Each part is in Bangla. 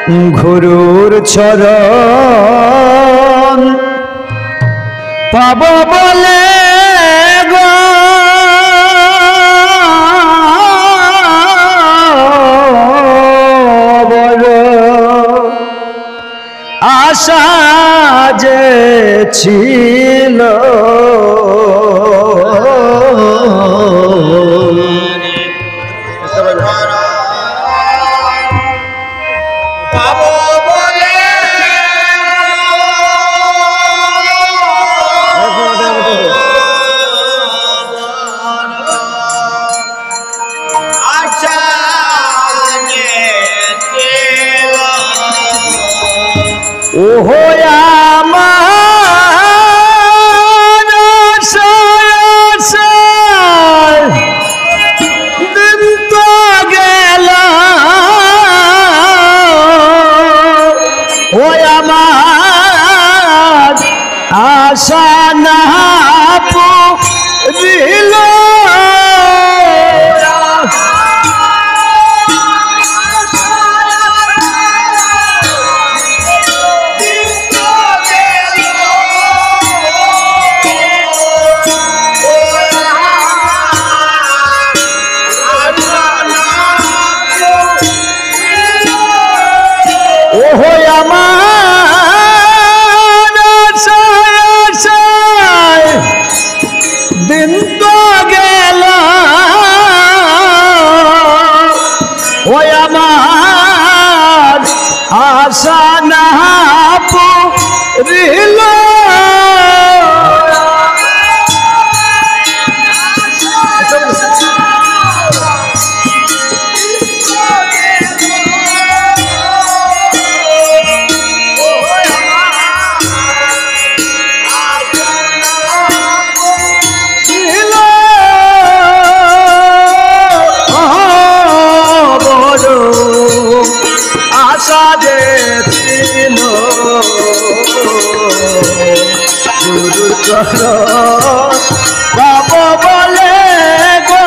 গুরুর চরণ পাব বলে গো বড় আশা যে ছিল ওহো আমার দিন তো গেল ও আমার আশা না দিল ওহো আমার আশায় দিন তো গেল ও আমার আশা না পুরিল আশা যে ছিল গুরুর চরণ পাব বলে গো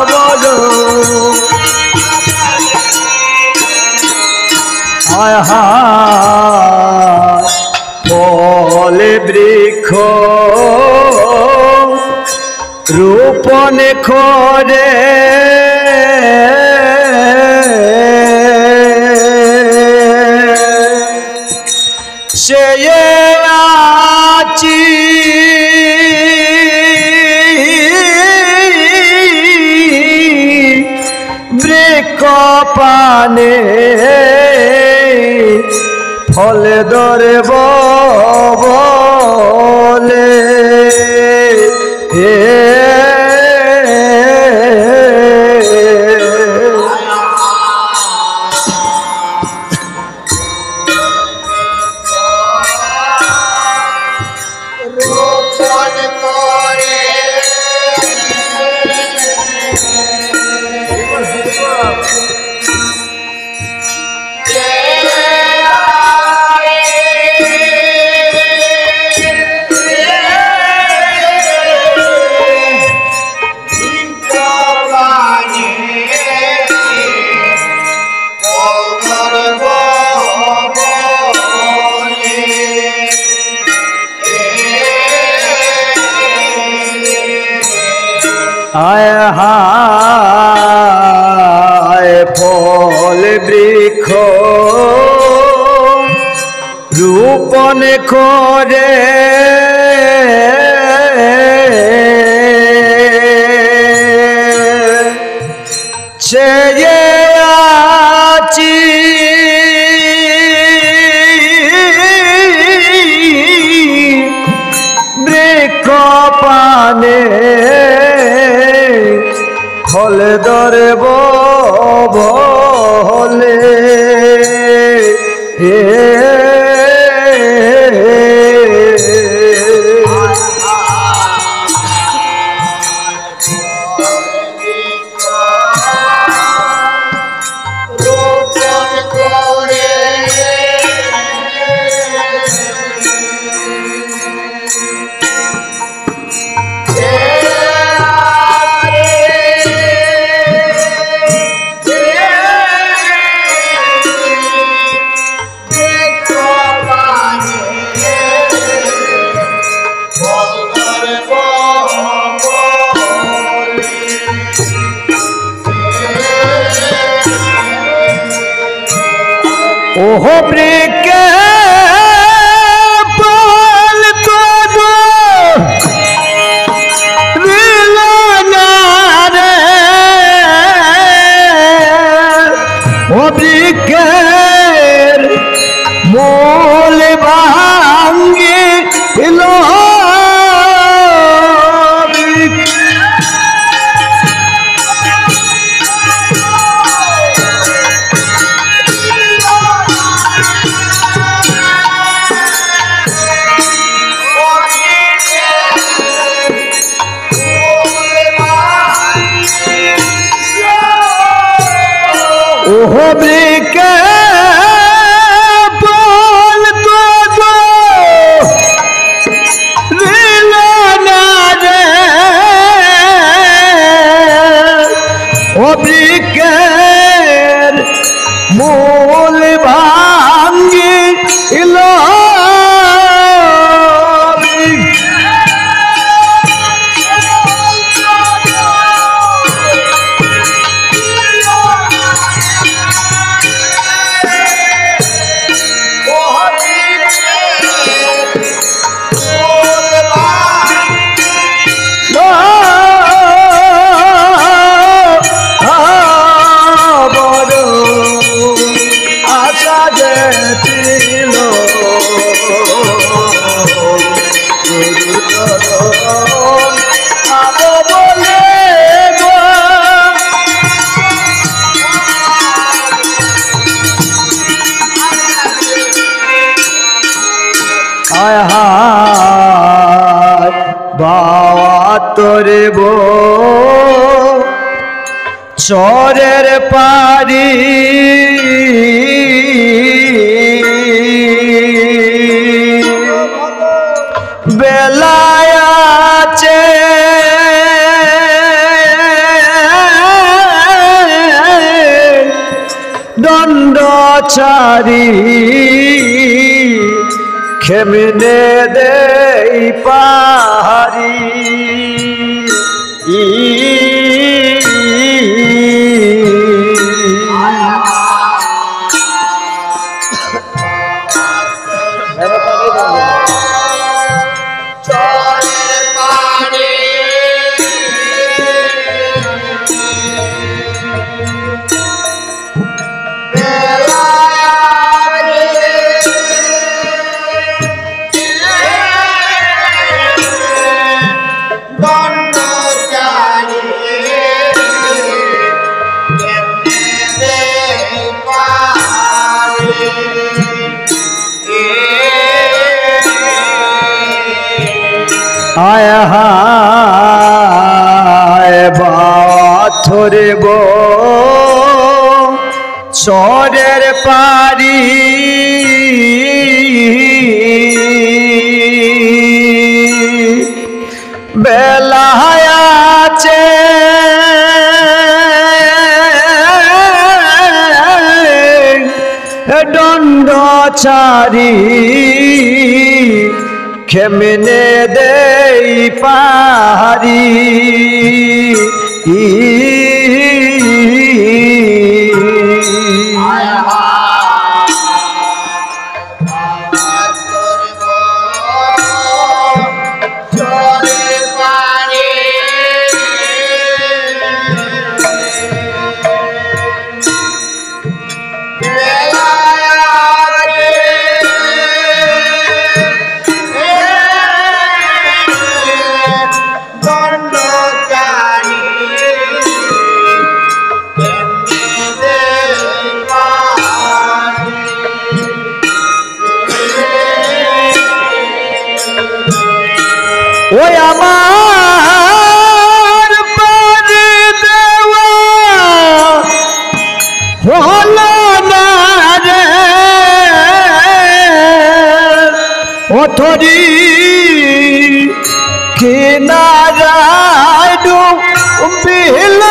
বড় হায় হায় বলে বৃক্ষ রূপন করে সে আছি বৃক্ষ পানে ফলে ধরে বলে হায় হায় ফল বৃক্ষ রূপন করে চেয়ে আছি বৃক্ষ পানে ফলে ধরে বলে Yeah. ओह बृके पाल तो दो रिलाना रे ओ बृके मोल भांगे लो ओह बृके बोल तो दो रिलाना रे ओ बृके मूल भांगी लो बावा तोरे बो चोरेर पारी बेलायाचे दंडचारी खेमने दे पारी आया हाय बाथरे बो चोरेर पारी बेलायाचे दंडचारी खेमने दे पारी ওই আমার পারে দেওয়া হলো না রে ওঠরি কিনারায় ডুবিল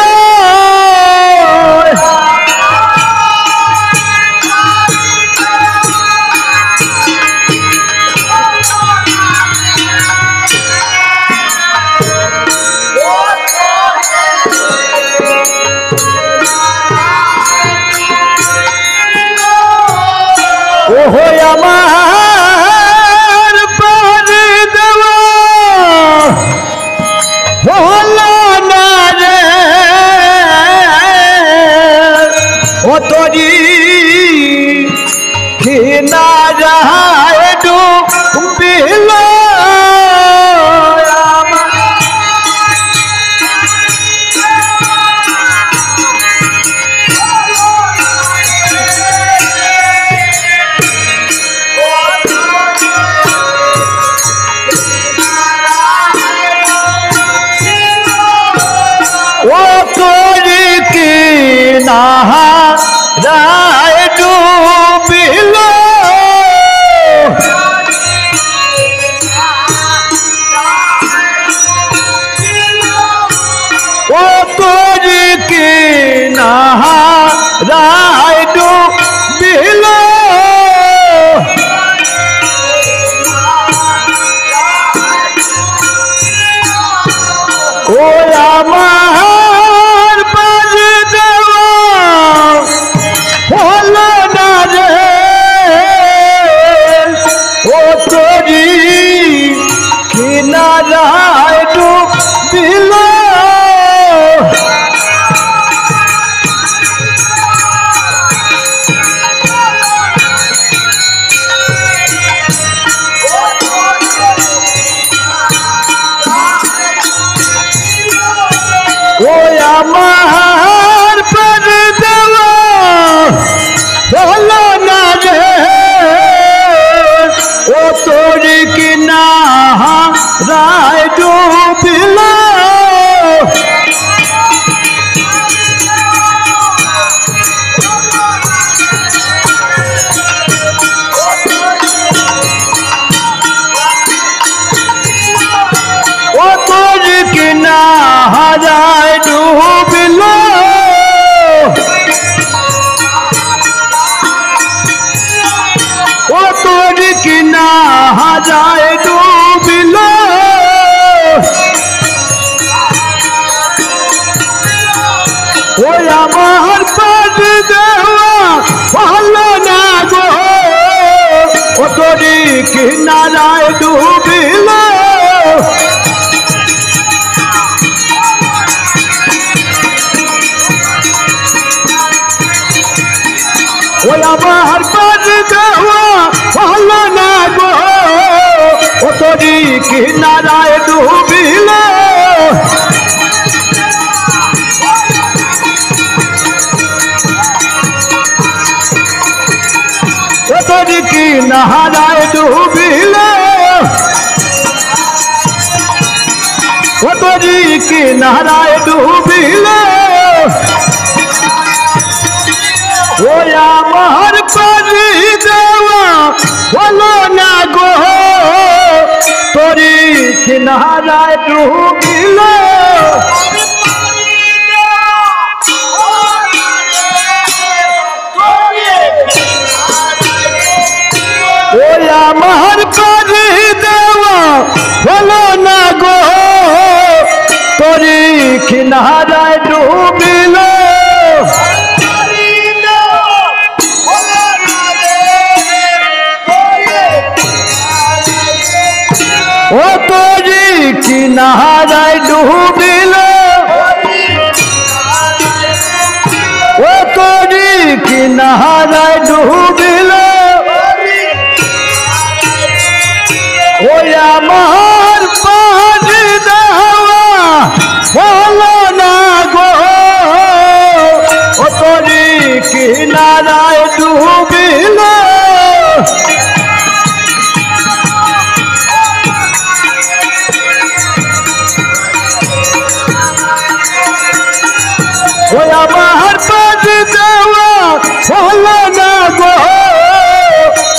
ওহো আমার পারে দেওয়া হলো না রে ও তোরি কিনারায় ডুবিল ও তোরি কিনারায় ডুবিল ও তোরি কিনারায় ডুবিল ও আমার পারে দেওয়া হলো না রে ও তোরি কিনারায় ডুবিল ও আমার পারে দেওয়া হলো না রে ও তোরি কিনারায় ডুবিল ও তোরি কিনারায় ডুবিল ও তোরি কিনারায় ডুবিল ও আমার পারে দেওয়া হলো না গো ও তোরি কিনারায় ডুবিল ও আমার পারে দেওয়া হলো না গো ও তোরি কিনারায় ডুবিল ও তোরি কিনারায় ডুবিল ও তোরি কিনারায় ডুবিল ও আমার পারে দেওয়া হলো না গো তোরি কিনারায় ডুবিল ও আমার পারে দেওয়া হলো না গো তোরি কিনারায় ডুবিল ও তোরি কিনারায় ডুবিল ও তোরি কিনারায় ডুবিল ও আমার পারে দেওয়া হলো না গো ও তোরি কিনারায় ডুবিল ও আমার পারে দেওয়া হলো না গো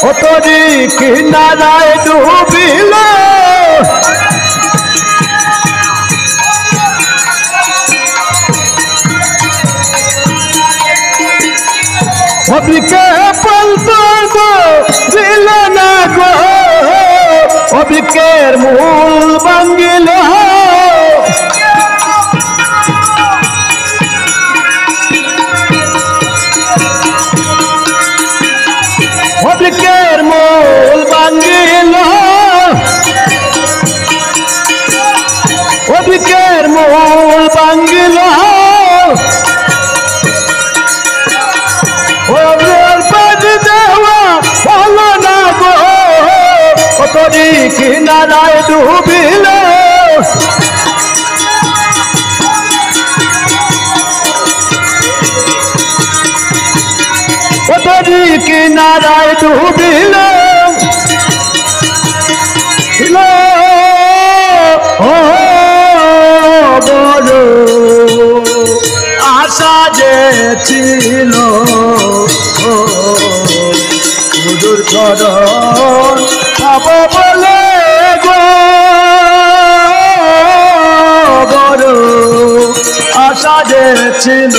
ও তোরি কিনারায় ডুবিল অবিকে বলতো গো দিল না গো অবিকের মূল ভাঙিল অবিকে কুল ভাঙ্গিল পানি দেওয়া হলো না গো তোরি কিনারায় ডুবিল তোরি কিনারায় ডুবিল বড় আশা যে ছিল মধুর চরণ পাব বলে গো বড় আশা যে ছিল